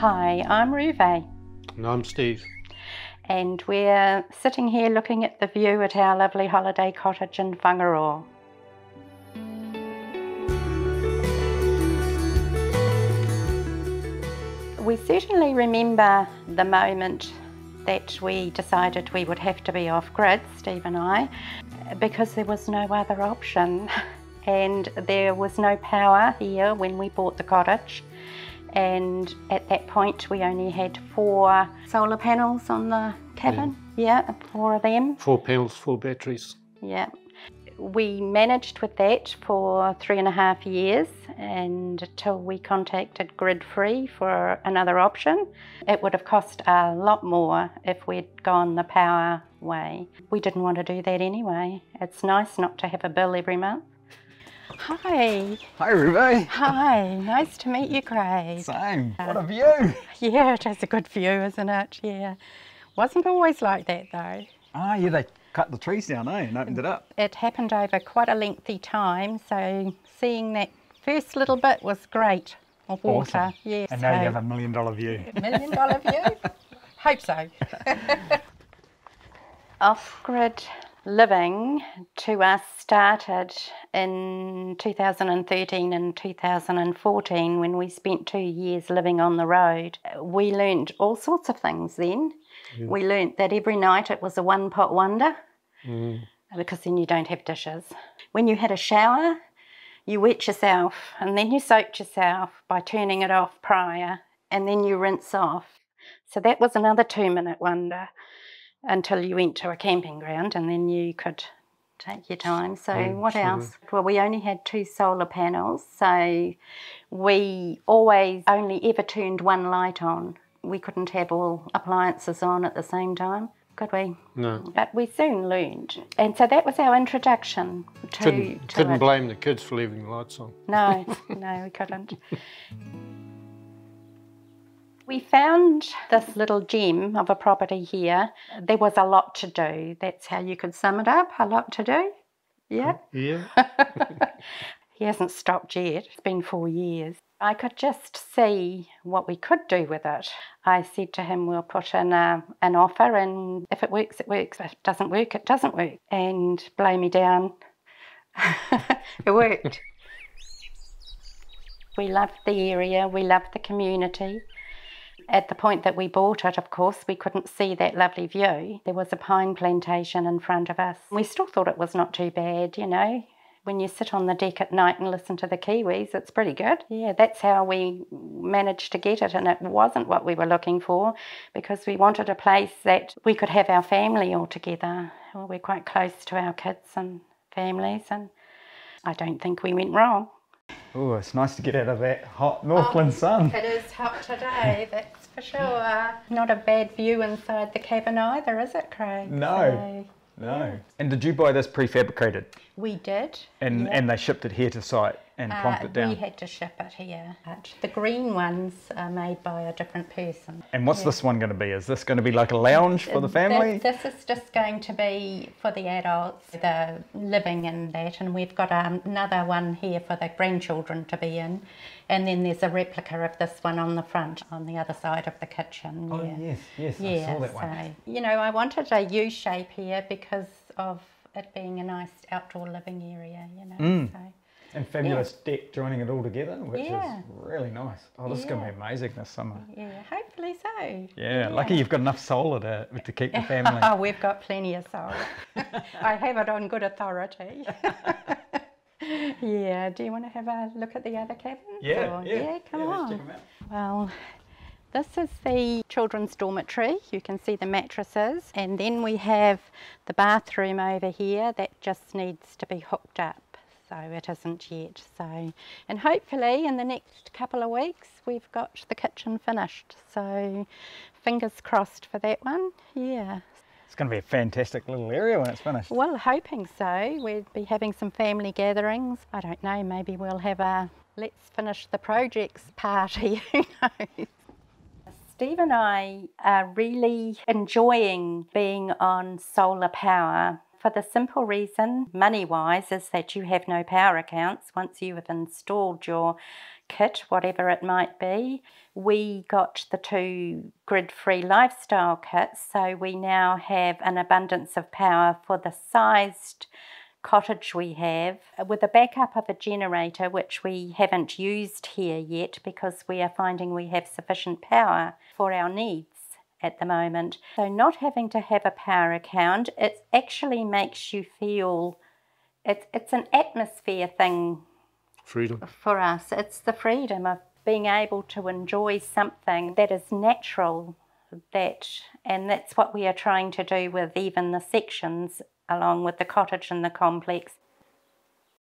Hi, I'm Ruve. And I'm Steve. And we're sitting here looking at the view at our lovely holiday cottage in Whangaroa. We certainly remember the moment that we decided we would have to be off-grid, Steve and I, because there was no other option. And there was no power here when we bought the cottage. And at that point we only had 4 solar panels on the cabin. Yeah, 4 of them. 4 panels, 4 batteries. Yeah. We managed with that for 3.5 years, and until we contacted Grid Free for another option. It would have cost a lot more if we'd gone the power way. We didn't want to do that anyway. It's nice not to have a bill every month. Hi. Hi, Ruve. Hi, nice to meet you, Craig. Same. What a view. Yeah, it is a good view, isn't it? Yeah. Wasn't always like that, though. Ah, yeah, they cut the trees down, and opened it up. It happened over quite a lengthy time, so seeing that first little bit was great of water. Awesome. Yeah. And now you have a $1 million view. $1 million view? Hope so. Off-grid living to us started in 2013 and 2014 when we spent 2 years living on the road. We learned all sorts of things then. We learnt that every night it was a one-pot wonder, because then you don't have dishes. When you had a shower, you wet yourself and then you soaked yourself by turning it off prior, and then you rinse off. So that was another 2-minute wonder until you went to a camping ground, and then you could take your time. So what else? Well, we only had 2 solar panels, so we always only ever turned one light on. We couldn't have all appliances on at the same time, could we? No. But we soon learned. And so that was our introduction to Couldn't it. blame the kids for leaving the lights on. No, no, we couldn't. We found this little gem of a property here. There was a lot to do. That's how you could sum it up, a lot to do. Yeah. Yeah. He hasn't stopped yet. It's been 4 years. I could just see what we could do with it. I said to him, we'll put in an offer, and if it works, it works. If it doesn't work, it doesn't work. And blow me down. It worked. We loved the area. We loved the community. At the point that we bought it, of course, we couldn't see that lovely view. There was a pine plantation in front of us. We still thought it was not too bad, you know. When you sit on the deck at night and listen to the kiwis, it's pretty good. Yeah, that's how we managed to get it, and it wasn't what we were looking for, because we wanted a place that we could have our family all together. Well, we're quite close to our kids and families, and I don't think we went wrong. Oh, it's nice to get out of that hot Northland sun. It is hot today, that's for sure. Not a bad view inside the cabin either, is it, Craig? No. No. And did you buy this prefabricated? We did. And they shipped it here to site and plonked it down? We had to ship it here. The green ones are made by a different person. And what's this one going to be? Is this going to be like a lounge for the family? This is just going to be for the adults, the living in that, and we've got another one here for the grandchildren to be in. And then there's a replica of this one on the front, on the other side of the kitchen. Oh, yeah. yes, Yeah, I saw that one. so, you know, I wanted a U shape here because of it being a nice outdoor living area, you know. So. And fabulous deck joining it all together, which is Yeah. really nice. Oh, this is going to be amazing this summer. Yeah, hopefully so. Yeah, lucky you've got enough solar to keep the family. Oh, we've got plenty of solar. I have it on good authority. Yeah, do you want to have a look at the other cabins? Yeah, come on. Let's check them out. Well, this is the children's dormitory. You can see the mattresses, and then we have the bathroom over here that just needs to be hooked up. So it isn't yet. So, and hopefully in the next couple of weeks we've got the kitchen finished. So fingers crossed for that one. Yeah. It's going to be a fantastic little area when it's finished. Well, hoping so. We'd be having some family gatherings. I don't know, maybe we'll have a let's finish the projects party. Who knows? Steve and I are really enjoying being on solar power for the simple reason, money-wise, is that you have no power accounts once you have installed your kit, whatever it might be. We got the 2 grid-free lifestyle kits, so we now have an abundance of power for the sized cottage we have, with a backup of a generator, which we haven't used here yet because we are finding we have sufficient power for our needs at the moment. So not having to have a power account, it actually makes you feel, it's an atmosphere thing. Freedom. For us, it's the freedom of being able to enjoy something that is natural, and that's what we are trying to do with even the sections along with the cottage and the complex.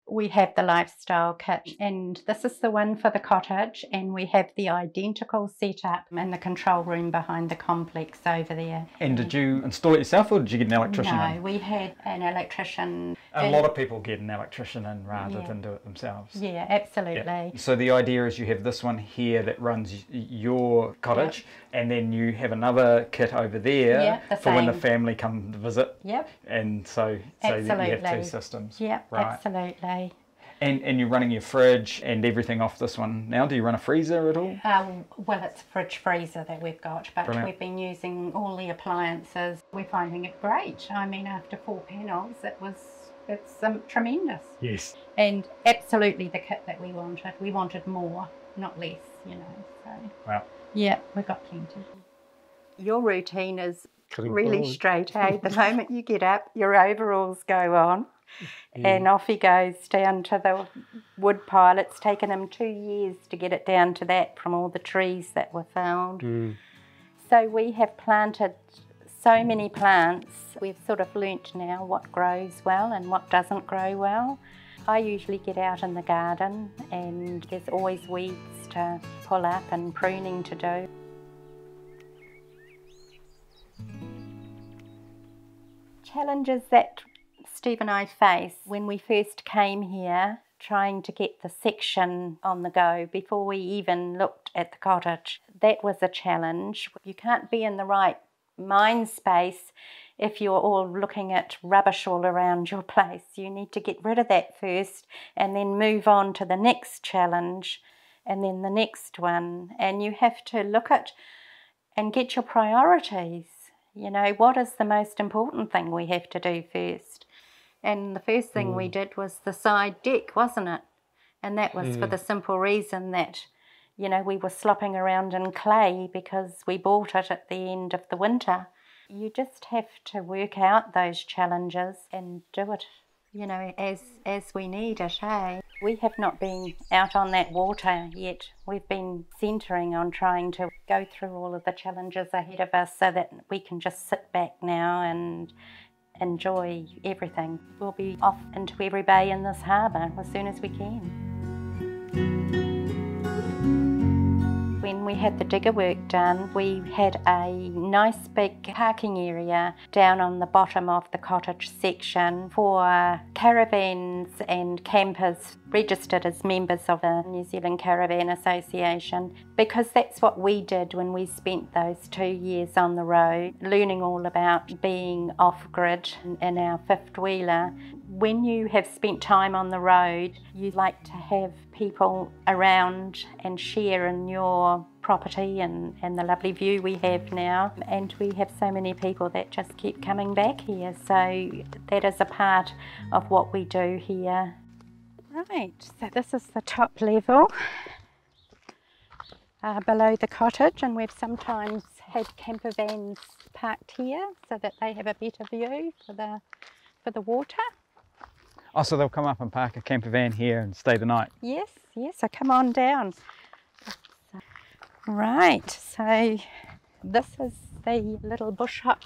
We have the lifestyle kit, and this is the one for the cottage, and we have the identical setup in the control room behind the complex over there. And did you install it yourself, or did you get an electrician in? No, we had an electrician. A lot of people get an electrician in rather than do it themselves. Yeah, absolutely. Yeah. So the idea is you have this one here that runs your cottage, and then you have another kit over there for when the family come to visit. Yep. And so you have 2 systems. Yep, right. Absolutely. And you're running your fridge and everything off this one now. Do you run a freezer at all? Well, it's a fridge freezer that we've got, but Brilliant. We've been using all the appliances. We're finding it great. I mean, after 4 panels, it's tremendous. Yes. And absolutely the kit that we wanted. We wanted more, not less, you know. So. Wow. Yeah, we've got plenty. Your routine is Cutting really board. straight, hey? The moment you get up, your overalls go on. And off he goes down to the wood pile. It's taken him 2 years to get it down to that from all the trees that were found. So we have planted so many plants. We've sort of learnt now what grows well and what doesn't grow well. I usually get out in the garden, and there's always weeds to pull up and pruning to do. Challenges that Steve and I faced when we first came here, trying to get the section on the go before we even looked at the cottage. That was a challenge. You can't be in the right mind space if you're all looking at rubbish all around your place. You need to get rid of that first and then move on to the next challenge and then the next one. And you have to look at and get your priorities. You know, what is the most important thing we have to do first? And the first thing we did was the side deck, wasn't it? And that was for the simple reason that, you know, we were slopping around in clay because we bought it at the end of the winter. You just have to work out those challenges and do it, you know, as we need it, hey? We have not been out on that water yet. We've been centering on trying to go through all of the challenges ahead of us so that we can just sit back now and enjoy everything. We'll be off into every bay in this harbour as soon as we can. When we had the digger work done, we had a nice big parking area down on the bottom of the cottage section for caravans and campers registered as members of the New Zealand Caravan Association, because that's what we did when we spent those 2 years on the road, learning all about being off-grid in our fifth wheeler. When you have spent time on the road, you like to have people around and share in your property and the lovely view we have now. And we have so many people that just keep coming back here. So that is a part of what we do here. Right, so this is the top level below the cottage, and we've sometimes had camper vans parked here so that they have a better view for the water. Oh, so they'll come up and park a camper van here and stay the night? Yes, so come on down. Right, so this is the little bush hut.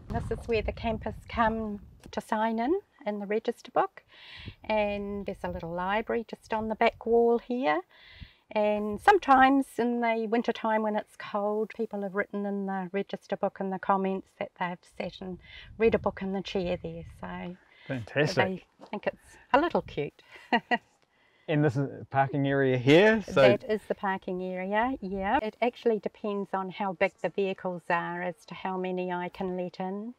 This is where the campers come to sign in the register book, and there's a little library just on the back wall here. And sometimes in the winter time when it's cold, people have written in the register book in the comments that they've sat and read a book in the chair there. So fantastic. they think it's a little cute. And this is a parking area here? So that is the parking area, yeah. It actually depends on how big the vehicles are as to how many I can let in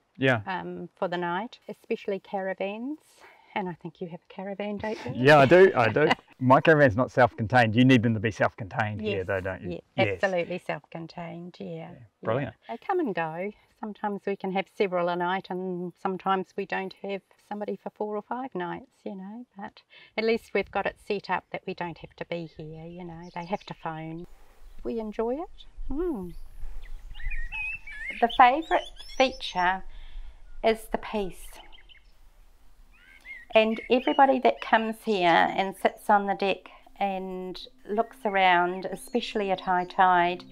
for the night, especially caravans. And I think you have a caravan, don't you? Yeah, I do. My caravan's not self-contained. You need them to be self-contained here, though, don't you? Yeah, Yes. absolutely self-contained, yeah. Brilliant. Yeah. They come and go. Sometimes we can have several a night, and sometimes we don't have somebody for 4 or 5 nights, you know, but at least we've got it set up that we don't have to be here, you know. They have to phone. We enjoy it. The favourite feature is the peace. And everybody that comes here and sits on the deck and looks around, especially at high tide,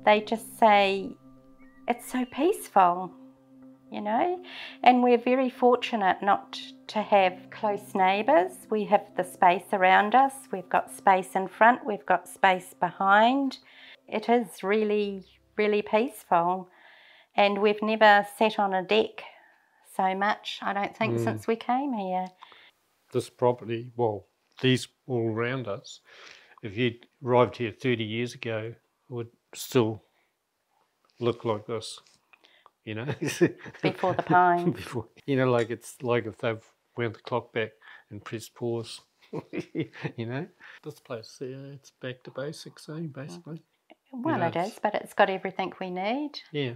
they just say, it's so peaceful, you know. And we're very fortunate not to have close neighbours. We have the space around us, we've got space in front, we've got space behind. It is really, really peaceful. And we've never sat on a deck so much, I don't think, since we came here. This property, well, these all around us, if you'd arrived here 30 years ago, it would still look like this, you know. Before the pines. Before, you know, like it's like if they've wound the clock back and pressed pause, you know. This place here, it's back to basics, basically. Well, you know, it is, but it's got everything we need. Yeah.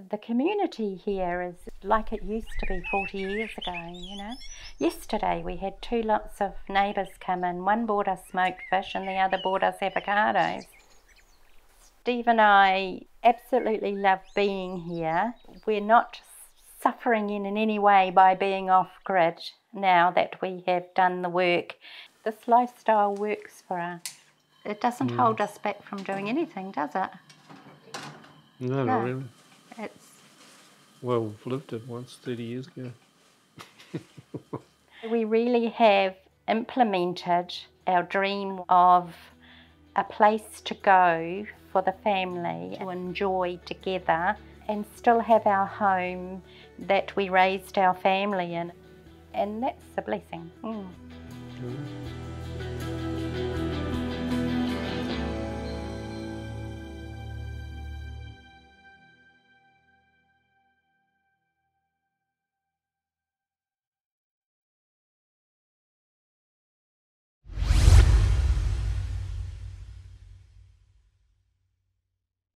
The community here is like it used to be 40 years ago, you know. Yesterday we had 2 lots of neighbours come in. One bought us smoked fish and the other bought us avocados. Steve and I absolutely love being here. We're not suffering in any way by being off-grid now that we have done the work. This lifestyle works for us. It doesn't hold us back from doing anything, does it? No, not really. It's... Well, we've lived it once 30 years ago. We really have implemented our dream of a place to go for the family to enjoy together and still have our home that we raised our family in. And that's a blessing.